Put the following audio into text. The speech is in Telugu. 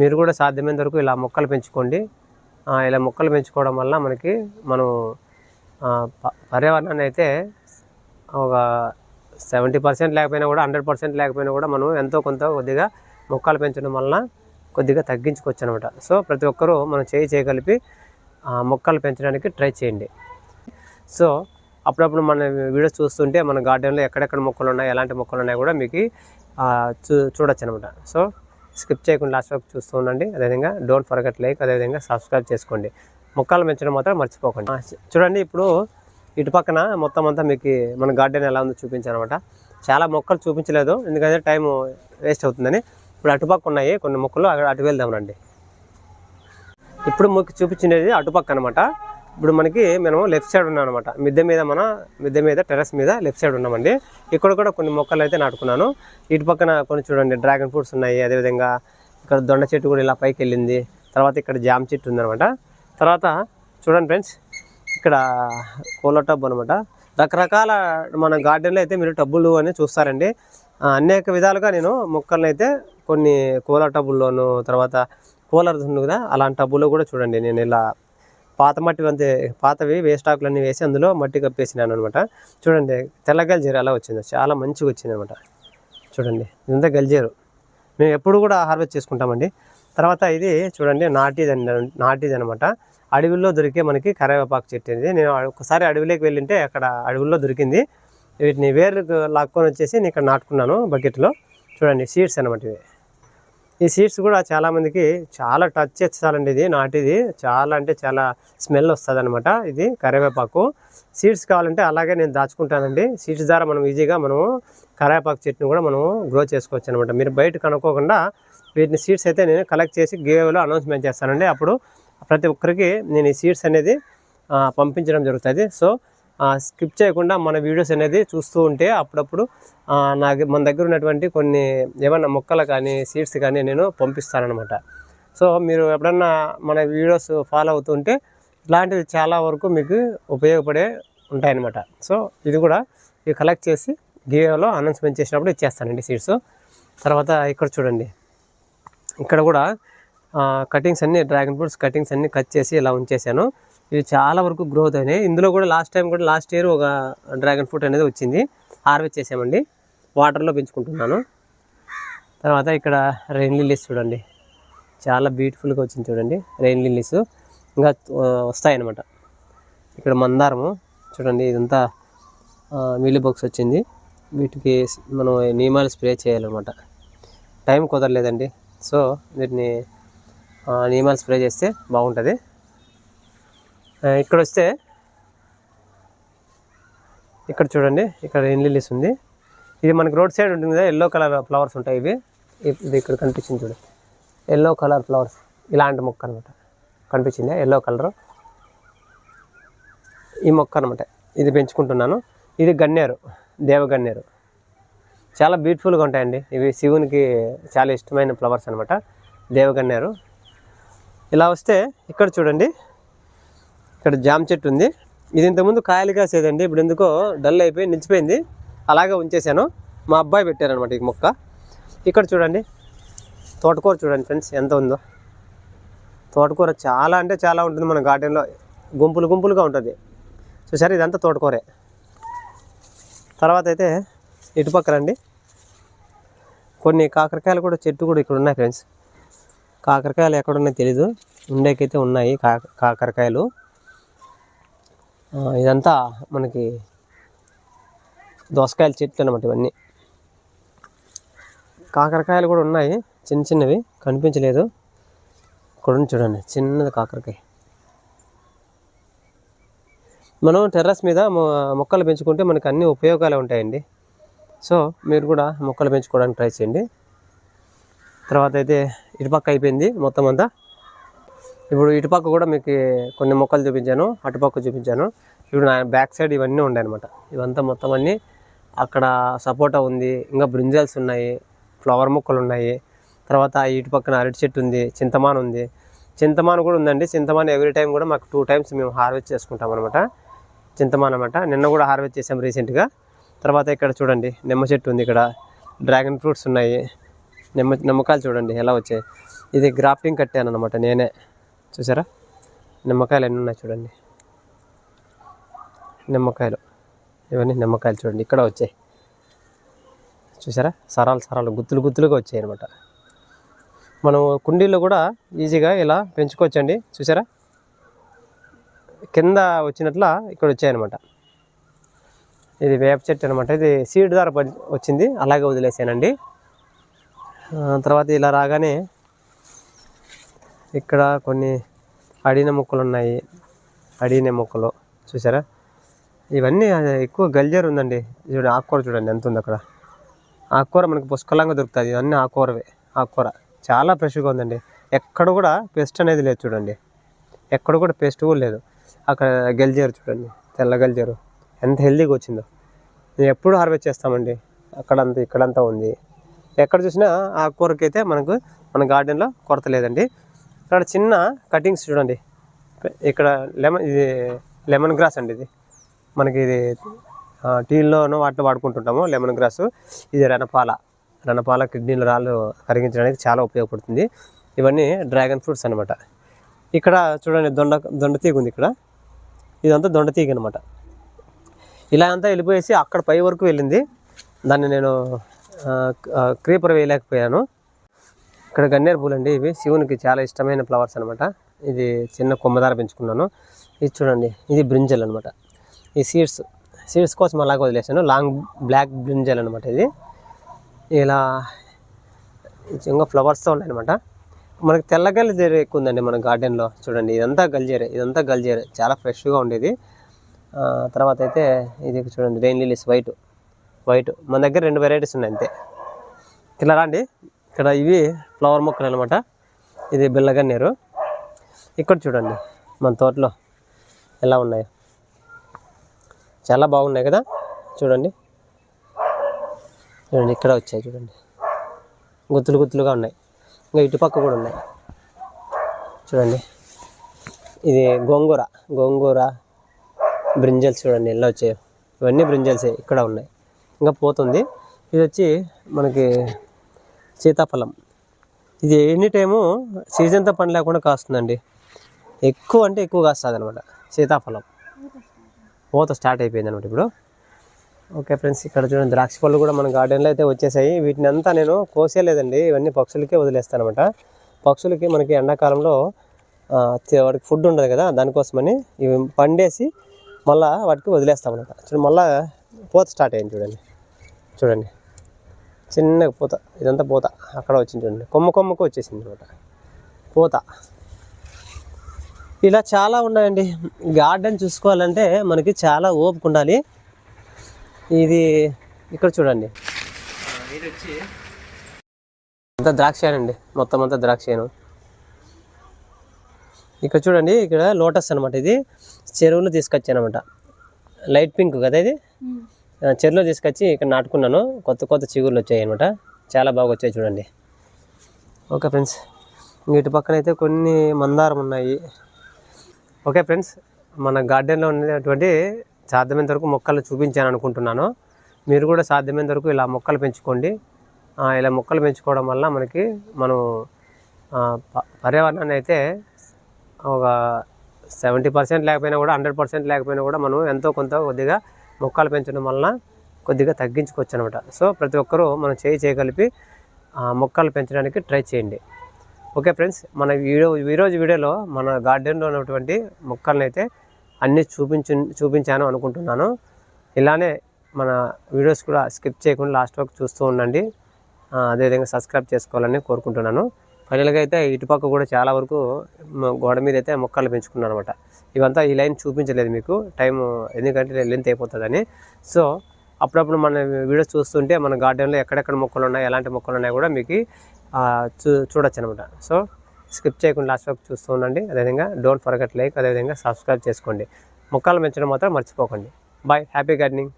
మీరు కూడా సాధ్యమైనంత వరకు ఇలా మొక్కలు పెంచుకోండి. ఇలా మొక్కలు పెంచుకోవడం వల్ల మనకి మనం పర్యావరణాన్ని అయితే ఒక 70% లేకపోయినా కూడా 100% లేకపోయినా కూడా మనం ఎంతో కొంత కొద్దిగా మొక్కలు పెంచడం వలన కొద్దిగా తగ్గించుకోవచ్చు అనమాట. సో ప్రతి ఒక్కరూ మనం చేయగలిపి మొక్కలు పెంచడానికి ట్రై చేయండి. సో అప్పుడప్పుడు మన వీడియోస్ చూస్తుంటే మన గార్డెన్లో ఎక్కడెక్కడ మొక్కలు ఉన్నాయి, ఎలాంటి మొక్కలు ఉన్నాయి కూడా మీకు చూడొచ్చు అనమాట. సో స్కిప్ చేయకుండా లాస్ట్ వరకు చూస్తూ ఉండండి. అదేవిధంగా డోంట్ ఫర్గెట్ లైక్, అదేవిధంగా సబ్స్క్రైబ్ చేసుకోండి. మొక్కలు పెంచడం మాత్రం మర్చిపోకండి. చూడండి, ఇప్పుడు ఇటు పక్కన మొత్తం అంతా మీకు మన గార్డెన్ ఎలా ఉందో చూపించాను అనమాట. చాలా మొక్కలు చూపించలేదు ఎందుకంటే టైం వేస్ట్ అవుతుందని. ఇప్పుడు అటుపక్క ఉన్నాయి కొన్ని మొక్కలు, అటు వెళ్దామండి. ఇప్పుడు మీకు చూపించినది అటుపక్క అనమాట. ఇప్పుడు మనం లెఫ్ట్ సైడ్ ఉన్నాం అనమాట. మిద్దె మీద టెర్రస్ మీద లెఫ్ట్ సైడ్ ఉన్నామండి. ఇక్కడ కూడా కొన్ని మొక్కలు అయితే నాటుకున్నాను. ఇటు పక్కన కొన్ని చూడండి డ్రాగన్ ఫ్రూట్స్ ఉన్నాయి. అదేవిధంగా ఇక్కడ దొండ చెట్టు కూడా ఇలా పైకి వెళ్ళింది. తర్వాత ఇక్కడ జామ చెట్టు ఉందనమాట. తర్వాత చూడండి ఫ్రెండ్స్, ఇక్కడ పూల టబ్ అనమాట. రకరకాల మన గార్డెన్లో అయితే మీరు టబ్బులు అని చూస్తారండి. అనేక విధాలుగా నేను మొక్కలను అయితే కొన్ని కూల టబ్బుల్లోను, తర్వాత కూలర్ ఉంది కదా అలాంటి టబ్బులో కూడా చూడండి నేను ఇలా పాతవి వేస్ట్ ఆకులన్నీ వేసి అందులో మట్టి కప్పేసినాను అనమాట. చూడండి తెల్ల గల్జేరు ఎలా వచ్చిందో, చాలా మంచిగా వచ్చింది అనమాట. చూడండి ఇదంతా గల్జేరు, మేము ఎప్పుడు కూడా హార్వెస్ట్ చేసుకుంటామండి. తర్వాత ఇది చూడండి నాటిది అనమాట. అడవిలో దొరికే మనకి కరివేపాకు చెట్టు ఇది. నేను ఒకసారి అడవిలోకి వెళ్ళింటే అక్కడ అడవుల్లో దొరికింది. వీటిని వేరు లాక్కొని వచ్చేసి నేను ఇక్కడ నాటుకున్నాను బకెట్లో. చూడండి సీడ్స్ అనమాట ఇవి. ఈ సీడ్స్ కూడా చాలామందికి చాలా టచ్ చేస్తారండి. ఇది నాటిది చాలా అంటే చాలా స్మెల్ వస్తుంది అనమాట. ఇది కరివేపాకు సీడ్స్ కావాలంటే అలాగే నేను దాచుకుంటానండి. సీడ్స్ ద్వారా మనం ఈజీగా కరివేపాకు చెట్టుని కూడా మనం గ్రో చేసుకోవచ్చు అనమాట. మీరు బయట కనుక్కోకుండా వీటిని సీడ్స్ అయితే నేను కలెక్ట్ చేసి గివేలో అనౌన్స్మెంట్ చేస్తానండి. అప్పుడు ప్రతి ఒక్కరికి నేను ఈ సీడ్స్ అనేది పంపించడం జరుగుతుంది. సో స్కిప్ చేయకుండా మన వీడియోస్ అనేది చూస్తూ ఉంటే అప్పుడప్పుడు మన దగ్గర ఉన్నటువంటి కొన్ని ఏమన్నా మొక్కలు కానీ సీడ్స్ కానీ నేను పంపిస్తానమాట. సో మీరు ఎప్పుడన్నా మన వీడియోస్ ఫాలో అవుతుంటే ఇలాంటివి చాలా వరకు మీకు ఉపయోగపడే ఉంటాయన్నమాట. సో ఇది కూడా ఇవి కలెక్ట్ చేసి గివేలో అనౌన్స్మెంట్ చేసినప్పుడు ఇచ్చేస్తానండి సీడ్స్. తర్వాత ఇక్కడ చూడండి, ఇక్కడ కూడా కటింగ్స్ అన్నీ డ్రాగన్ ఫ్రూట్స్ కటింగ్స్ అన్నీ కట్ చేసి ఇలా ఉంచేసాను. ఇవి చాలా వరకు గ్రోత్ అయినాయి. ఇందులో కూడా లాస్ట్ ఇయర్ ఒక డ్రాగన్ ఫ్రూట్ అనేది వచ్చింది, హార్వెస్ట్ చేసామండి. వాటర్లో పెంచుకుంటున్నాను. తర్వాత ఇక్కడ రెయిన్ లిల్లీస్ చూడండి, చాలా బ్యూటిఫుల్గా వచ్చింది చూడండి. రెయిన్ లిల్లీస్ ఇంకా వస్తాయన్నమాట. ఇక్కడ మందారము చూడండి, ఇదంతా మిల్లీ బాక్స్ వచ్చింది. వీటికి మనం నీమాలు స్ప్రే చేయాలన్నమాట. టైం కుదరలేదండి. సో వీటిని నీమాలు స్ప్రే చేస్తే బాగుంటుంది. ఇక్కడ వస్తే ఇక్కడ చూడండి, ఇక్కడ రెయిన్ లిల్లీస్ ఉంది. ఇది మనకి రోడ్ సైడ్ ఉంటుంది కదా, ఎల్లో కలర్ ఫ్లవర్స్ ఉంటాయి. ఇది ఇక్కడ కనిపించింది చూడండి, ఎల్లో కలర్ ఫ్లవర్స్. ఇలాంటి మొక్క అనమాట కనిపించింది, ఎల్లో కలర్. ఈ మొక్క అనమాట, ఇది పెంచుకుంటున్నాను. ఇది గన్నేరు, దేవగన్నేరు. చాలా బ్యూటిఫుల్గా ఉంటాయండి ఇవి. శివునికి చాలా ఇష్టమైన ఫ్లవర్స్ అనమాట, దేవగన్నేరు. ఇలా వస్తే ఇక్కడ చూడండి, ఇక్కడ జామ చెట్టు ఉంది. ఇది ఇంతకుముందు కాయలు కాసేదండి, ఇప్పుడు ఎందుకో డల్ అయిపోయి నిలిచిపోయింది. అలాగే ఉంచేసాను. మా అబ్బాయి పెట్టారనమాట ఈ మొక్క. ఇక్కడ చూడండి తోటకూర చూడండి ఫ్రెండ్స్ ఎంత ఉందో. తోటకూర చాలా అంటే చాలా ఉంటుంది మన గార్డెన్లో, గుంపులుగా ఉంటుంది. చూసారు, ఇదంతా తోటకూరే. తర్వాత అయితే ఇటుపక్క రండి, కొన్ని కాకరకాయలు కూడా చెట్టు కూడా ఇక్కడ ఉన్నాయి ఫ్రెండ్స్. కాకరకాయలు ఎక్కడున్నాయో తెలీదు, ఉండేకైతే ఉన్నాయి కాకరకాయలు. ఇదంతా మనకి దోసకాయల చెట్లు అన్నమాట ఇవన్నీ. కాకరకాయలు కూడా ఉన్నాయి, చిన్నవి కనిపించలేదు. ఇక్కడ చూడండి చిన్నది కాకరకాయ. మనం టెర్రస్ మీద మొక్కలు పెంచుకుంటే మనకు అన్ని ఉపయోగాలు ఉంటాయండి. సో మీరు కూడా మొక్కలు పెంచుకోవడానికి ట్రై చేయండి. తర్వాత అయితే ఇటుపక్క అయిపోయింది మొత్తం అంతా. ఇప్పుడు ఇటుపక్క కూడా మీకు కొన్ని మొక్కలు చూపించాను, అటుపక్క చూపించాను. ఇప్పుడు నా బ్యాక్ సైడ్ ఇవన్నీ ఉన్నాయి అనమాట. ఇవంతా మొత్తం అన్నీ అక్కడ సపోటా ఉంది, ఇంకా బ్రింజల్స్ ఉన్నాయి, ఫ్లవర్ మొక్కలు ఉన్నాయి. తర్వాత ఇటు పక్కన అరటి చెట్టు ఉంది, చింతమాను ఉంది. చింతమాను కూడా ఉందండి. చింతమాను ఎవ్రీ టైం కూడా మాకు 2 times మేము హార్వెస్ట్ చేసుకుంటాం అనమాట. చింతమాను అనమాట, నిన్న కూడా హార్వెస్ట్ చేసాం రీసెంట్గా. తర్వాత ఇక్కడ చూడండి నిమ్మ చెట్టు ఉంది, ఇక్కడ డ్రాగన్ ఫ్రూట్స్ ఉన్నాయి, నిమ్మకాయలు చూడండి ఎలా వచ్చాయి. ఇది గ్రాఫ్టింగ్ కట్టాను అనమాట నేనే. చూసారా నిమ్మకాయలు ఎన్ని ఉన్నాయి చూడండి, నిమ్మకాయలు, ఇవన్నీ నిమ్మకాయలు చూడండి ఇక్కడ వచ్చాయి. చూసారా సరాలు గుత్తులు గుత్తులుగా వచ్చాయి అనమాట. మనం కుండీల్లో కూడా ఈజీగా ఇలా పెంచుకోవచ్చండి. చూసారా కింద వచ్చినట్ల ఇక్కడ వచ్చాయన్నమాట. ఇది వేప చెట్టు అనమాట. ఇది సీడ్ ద్వారా వచ్చింది, అలాగే వదిలేసానండి. తర్వాత ఇలా రాగానే ఇక్కడ కొన్ని అడిన మొక్కలు ఉన్నాయి, అడిన మొక్కలు చూసారా. ఇవన్నీ ఎక్కువ గల్జర్ ఉందండి. చూడండి ఆకుకూర చూడండి ఎంత ఉంది అక్కడ. ఆకుకూర మనకి పుష్కలంగా దొరుకుతుంది, ఇవన్నీ ఆకుకూరవే. ఆకుకూర చాలా ఫ్రెష్గా ఉందండి, ఎక్కడ కూడా పెస్ట్ అనేది లేదు చూడండి, ఎక్కడ కూడా పెస్ట్ కూడా లేదు. అక్కడ గల్జేరు చూడండి, తెల్ల గల్జేరు ఎంత హెల్దీగా వచ్చిందో. మేము ఎప్పుడు హార్వెస్ట్ చేస్తామండి, అక్కడంతా ఇక్కడంతా ఉంది. ఎక్కడ చూసినా ఆకుకూరకి అయితే మనకు మన గార్డెన్లో కొరత లేదండి. ఇక్కడ చిన్న కటింగ్స్ చూడండి, ఇక్కడ ఇది లెమన్ గ్రాస్ అండి. ఇది మనకి ఇది టీల్లోనూ వాటిలో వాడుకుంటుంటాము లెమన్ గ్రాసు. ఇది రణపాల కిడ్నీల రాళ్ళు కరిగించడానికి చాలా ఉపయోగపడుతుంది. ఇవన్నీ డ్రాగన్ ఫ్రూట్స్ అనమాట. ఇక్కడ చూడండి దొండతీగ ఉంది ఇక్కడ, ఇదంతా దొండతీగ అనమాట. ఇలా అంతా వెళ్ళిపోయేసి అక్కడ పై వరకు వెళ్ళింది, దాన్ని నేను క్రీపర్ వేయలేకపోయాను. ఇక్కడ గన్నేరు పూలు అండి, ఇవి శివునికి చాలా ఇష్టమైన ఫ్లవర్స్ అనమాట. ఇది చిన్న కొమ్మదార పెంచుకున్నాను. ఇది చూడండి, ఇది బ్రింజల్ అనమాట. ఈ సీడ్స్ కోసం అలాగే వదిలేసాను, లాంగ్ బ్లాక్ బ్రింజల్ అనమాట. ఇది ఇలా ఇంకా ఫ్లవర్స్తో ఉన్నాయన్నమాట. మనకి తెల్ల గల్జేరు ఎక్కువ ఉందండి మన గార్డెన్లో. చూడండి ఇదంతా గల్జేరే చాలా ఫ్రెష్గా ఉండేది. తర్వాత అయితే ఇది చూడండి రెయిన్ లిలీస్ వైట్ మన దగ్గర 2 వెరైటీస్ ఉన్నాయి అంతే. ఇలా రండి, ఇక్కడ ఇవి ఫ్లవర్ మొక్కలు అనమాట. ఇది బిల్లగన్నేరు. ఇక్కడ చూడండి మన తోటలో ఎలా ఉన్నాయో, చాలా బాగున్నాయి కదా. చూడండి ఇక్కడ వచ్చాయి చూడండి, గుత్తులుగా ఉన్నాయి. ఇంకా ఇటుపక్క కూడా ఉన్నాయి చూడండి. ఇది గోంగూర బ్రింజల్స్ చూడండి ఎలా వచ్చాయి. ఇవన్నీ బ్రింజల్సే ఇక్కడ ఉన్నాయి, ఇంకా పోతుంది. ఇది వచ్చి మనకి సీతాఫలం. ఇది ఎనీ టైము సీజన్తో పని లేకుండా కాస్తుందండి. ఎక్కువ కాస్తుంది అనమాట సీతాఫలం. పూత స్టార్ట్ అయిపోయింది అనమాట ఇప్పుడు. ఓకే ఫ్రెండ్స్, ఇక్కడ చూడండి ద్రాక్ష పళ్ళు కూడా మన గార్డెన్లో అయితే వచ్చేసాయి. వీటిని అంతా నేను కోసేయలేదండి, ఇవన్నీ పక్షులకే వదిలేస్తాను అనమాట. పక్షులకి మనకి ఎండాకాలంలో వాటికి ఫుడ్ ఉండదు కదా, దానికోసమని ఇవి పండేసి మళ్ళీ వాటికి వదిలేస్తాం అనమాట. చూడండి మళ్ళీ పూత స్టార్ట్ అయింది చూడండి చిన్నగా పూత. ఇదంతా పూత అక్కడ వచ్చింది చూడండి, కొమ్మకు వచ్చేసింది అనమాట పూత. ఇలా చాలా ఉన్నాయండి. గార్డెన్ చూసుకోవాలంటే మనకి చాలా ఓపిక ఉండాలి. ఇది ఇక్కడ చూడండి, ఇది వచ్చి అంతా ద్రాక్షేనండి, మొత్తం అంతా ద్రాక్షేను. ఇక్కడ చూడండి, ఇక్కడ లోటస్ అనమాట. ఇది చెరువులో తీసుకొచ్చాను అనమాట. లైట్ పింక్ కదా ఇది, చెరువులో తీసుకొచ్చి ఇక్కడ నాటుకున్నాను. కొత్త చిగుర్లు వచ్చాయి అనమాట, చాలా బాగా వచ్చాయి చూడండి. ఓకే ఫ్రెండ్స్, ఇటు పక్కన అయితే కొన్ని మందారం ఉన్నాయి. ఓకే ఫ్రెండ్స్, మన గార్డెన్లో ఉన్నటువంటి సాధ్యమైనంత వరకు మొక్కలు చూపించాను అనుకుంటున్నాను. మీరు కూడా సాధ్యమైనంత వరకు ఇలా మొక్కలు పెంచుకోండి. ఇలా మొక్కలు పెంచుకోవడం వల్ల మనం పర్యావరణాన్ని అయితే ఒక 70% లేకపోయినా కూడా 100% లేకపోయినా కూడా మనం ఎంతో కొంత కొద్దిగా మొక్కలు పెంచడం వలన కొద్దిగా తగ్గించుకోవచ్చు అనమాట. సో ప్రతి ఒక్కరూ మనం చేయగలిపి మొక్కలు పెంచడానికి ట్రై చేయండి. ఓకే ఫ్రెండ్స్, మన ఈరోజు వీడియోలో మన గార్డెన్లో ఉన్నటువంటి మొక్కలను అయితే అన్నీ చూపించాను అనుకుంటున్నాను. ఇలానే మన వీడియోస్ కూడా స్కిప్ చేయకుండా లాస్ట్ వరకు చూస్తూ ఉండండి. అదేవిధంగా సబ్స్క్రైబ్ చేసుకోవాలని కోరుకుంటున్నాను. ఫైనల్గా అయితే ఇటుపక్క కూడా చాలా వరకు గోడ మీద అయితే మొక్కలు పెంచుకున్నాను అనమాట. ఇవంతా ఈ లైన్ చూపించలేదు మీకు టైం, ఎందుకంటే లెంత్ అయిపోతుందని. సో అప్పుడప్పుడు మన వీడియోస్ చూస్తుంటే మన గార్డెన్లో ఎక్కడెక్కడ మొక్కలు ఉన్నాయి, ఎలాంటి మొక్కలు ఉన్నాయి కూడా మీకు చూడొచ్చు అనమాట. సో స్కిప్ చేయకుండా లాస్ట్ వరకు చూస్తూ ఉండండి. అదేవిధంగా డోంట్ ఫర్గెట్ లైక్, అదేవిధంగా సబ్స్క్రైబ్ చేసుకోండి. మొక్కలు పెంచడం మాత్రం మర్చిపోకండి. Bye, happy gardening.